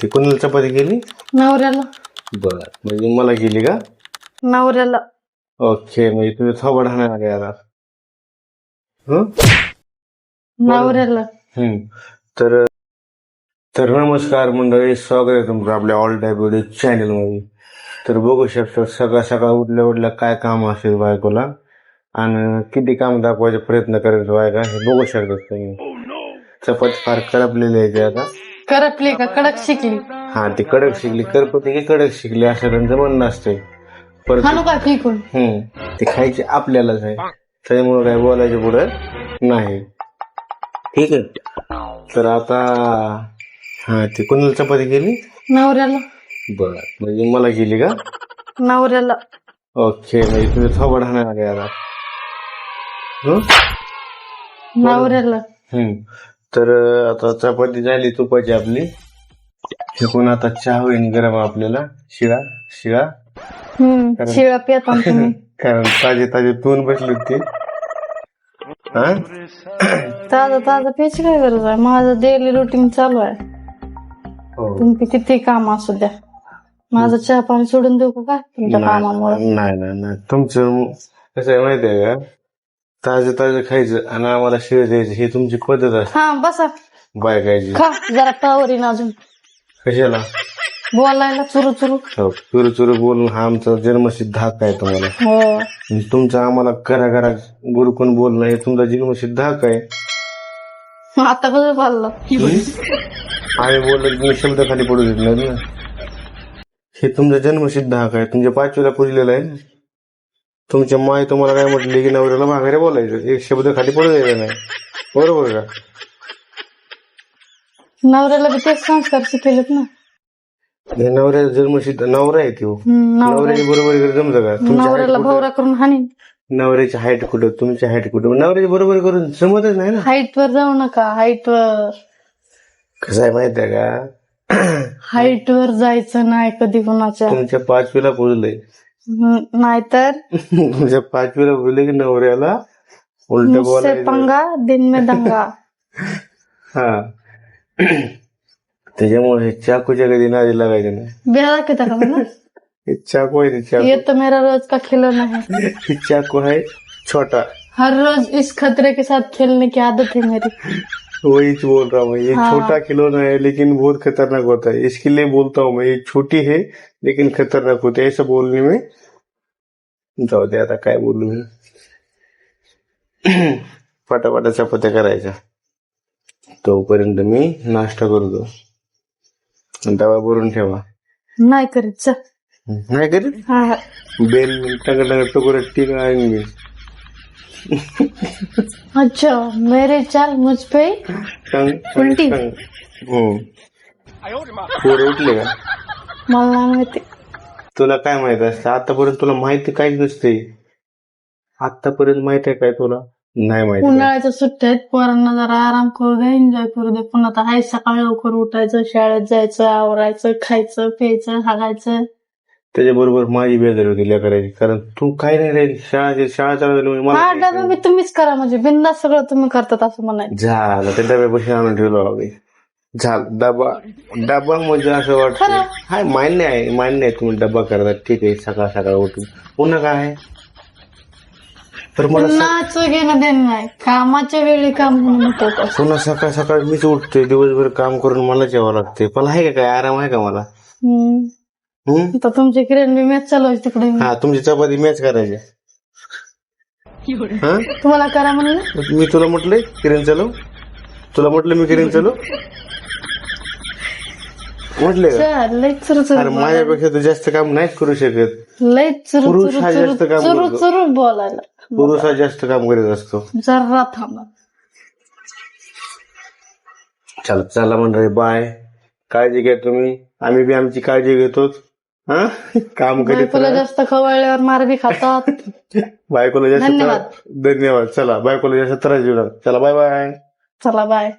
ती कोणाला चपाती केली? नवऱ्याला. बर, म्हणजे मला केली का? नवऱ्याला. ओके, म्हणजे तुम्ही थोबड हाणायला गेला. नवऱ्याला. तर तर नमस्कार मंडळी, स्वागत आहे तुमचं आपल्या ऑल टाईप व्हिडिओ चॅनल मध्ये. तर बघू शकतो सकाळ सकाळ उठल्या उठल्या काय काम असेल बायकोला आणि किती काम दाखवायचा प्रयत्न करायचा बायका हे बघू शकतो तुम्ही. चपाती फार करपलेली आहे ती आता. करपली का कडक शिकली? हा, ती कडक शिकली, करपती की कडक शिकली असं त्यांचं म्हणणं असते. परत हाणू का फेकून? ते खायचे आपल्यालाच आहे, त्याच्यामुळे काय बोलायचं पुढं नाही. ठीक आहे, तर आता हा ती कोणाला चपाती केली? नवऱ्याला. बर, म्हणजे मला केली का? नवऱ्याला. ओके, म्हणजे तुम्ही थोबड हाणायला गेला. नवऱ्याला. तर आता चपाती झाली तुपाची आपली. फेकून आता चहा होईल गरम आपल्याला, शिळा शिळा. शिळा पिता तुम्ही? कारण ताजे ताजे तून बसली होती. ताजा ताजा प्यायची काय गरज आहे? माझं डेली रुटीन चालू आहे. तुमची किती काम असू द्या, माझं चहा पाणी सोडून देऊ का तुमच्या कामामुळे? नाही, तुमचं कसं आहे माहिती आहे का, ताजं ताजं खायचं आणि आम्हाला शिळ द्यायचं ही तुमची पद्धत असते. हा बसा, बायकायची. खा जरा पावर येईन अजून कशाला बोलायला चुरू चुरू. चुरू चुरू बोलून हा आमचा जन्मसिद्ध हक्क आहे तुम्हाला. हो, तुमचं आम्हाला घरा घरा गुरुकुन बोलणं हे तुमचा जन्मसिद्ध हक्क आहे. आता कसं बोललं? आम्ही बोललो तुम्ही शब्द खाली पडू देत नाही ना. हे तुमचा जन्मसिद्ध हक्क आहे, तुमच्या पाचवीला पुजलेला आहे. तुमच्या माय तुम्हाला काय म्हटली की नवऱ्याला माघारी बोलायचं, एक शब्द खाली पडू द्यायचा नाही. बरोबर का? नवऱ्याला बी तेच संस्कार शिकेलेत ना. हे नवऱ्याचा जन्मसिद्ध नवरा आहे तो. नवऱ्याची बरोबरी जमतं का? नवऱ्याला भवरा करून हानी. नवऱ्याची हाईट कुठं, तुमची हाईट कुठं? नवऱ्याची बरोबरी करून जमतच नाही ना. हाईट वर जाऊ नका, हाईट वर. कसं आहे माहिती आहे का, हाईट वर जायचं नाही कधी कोणाच्या. तुमच्या पाचवीला पुजलंय नाहीतर तुमच्या पाचवीला पुजले की नवऱ्याला उलट मुझसे बोलायचं. पंगा दिन में दंगा. हा, त्याच्यामुळे हे चाकूच्या कधी नादी लागायचं नाही. बेला किती का मला? हे चाकू आहे, चाकू. ये तो मेरा रोज का खिलौना है. ही चाकू है छोटा. हर रोज इस खतरे के साथ खेलने की आदत है मेरी. वही बोल रहा हूँ मैं, ये छोटा खिलौना है लेकिन बहुत खतरनाक होता है, इसके लिए बोलता हूँ मैं ये छोटी है लेकिन खतरनाक होते है. ऐसा बोलने में जाऊ दे, आता काय बोलू मी. फटाफटा चपात्या करायच्या, तोपर्यंत मी नाश्ता करतो. डबा भरून ठेवा. नाही करीत जा. नाही करीत? हा, बेल टंग टोकर टीक आहे मी. अच्छा मेरे चाल मुझ पे उलटी. पोरं उठले का? मला नाही माहिती. तुला काय माहित असतं आतापर्यंत? तुला माहिती काहीच नसते आतापर्यंत. माहित आहे काय तुला? नाही माहिती. उन्हाळ्याच्या सुट्ट्या आहेत, पोरांना जरा आराम करू दे, एन्जॉय करू दे. पुन्हा आता हाय सकाळी लवकर उठायचं, शाळेत जायचं, आवरायचं, खायचं प्यायचं, हागायचं. त्याच्याबरोबर माझी बेजारी होती लेकरायची, कारण तू काय नाही रे, शाळा चालू झाली म्हणजे हा मला डबा बी तुम्हीच करा, म्हणजे बिंदास सगळं तुम्ही करतात असं म्हणायचं. झालं. त्या डब्यापाशी आणून ठेवलं बाबी. झालं. डबा म्हणजे असं वाटतं. हाय, मान्य आहे तुम्ही डब्बा करतात, ठीक आहे, सकाळ सकाळ उठून. पुन्हा काय आहे तर मला नाचं घेणं देणं नाही, कामाच्या वेळी काम म्हणून होतं. पुन्हा सकाळ सकाळ मीच उठतोय, दिवसभर काम करून मला जेवावं लागते. मला आहे का काय आराम आहे का मला? तर तुमची किरण बी मॅच चालू आहे तिकडे. हा, तुमची चपाती मॅच करायची. हा, तुम्हाला करा म्हणलं. मी तुला म्हटलंय किरण चालू? तुला म्हटलं मी किरण चालू म्हटले का? लय चुरू अरे माझ्यापेक्षा तू जास्त काम नाहीच करू शकत. लय चुरू पुरुष हा जास्त काम करतो. चुरू बोलायला. पुरुष हा जास्त काम करीत असतो. जरा थांबा. चला मंडळी, बाय. काळजी घ्या तुम्ही, आम्ही बी आमची काळजी घेतो. हा, काम करीत बायकोला जास्त खवळल्यावर मार बी खातात. बायकोला जास्त धन्यवाद. चला, बायकोला जास्त त्रास देऊ नका. चला, बाय बाय. चला बाय.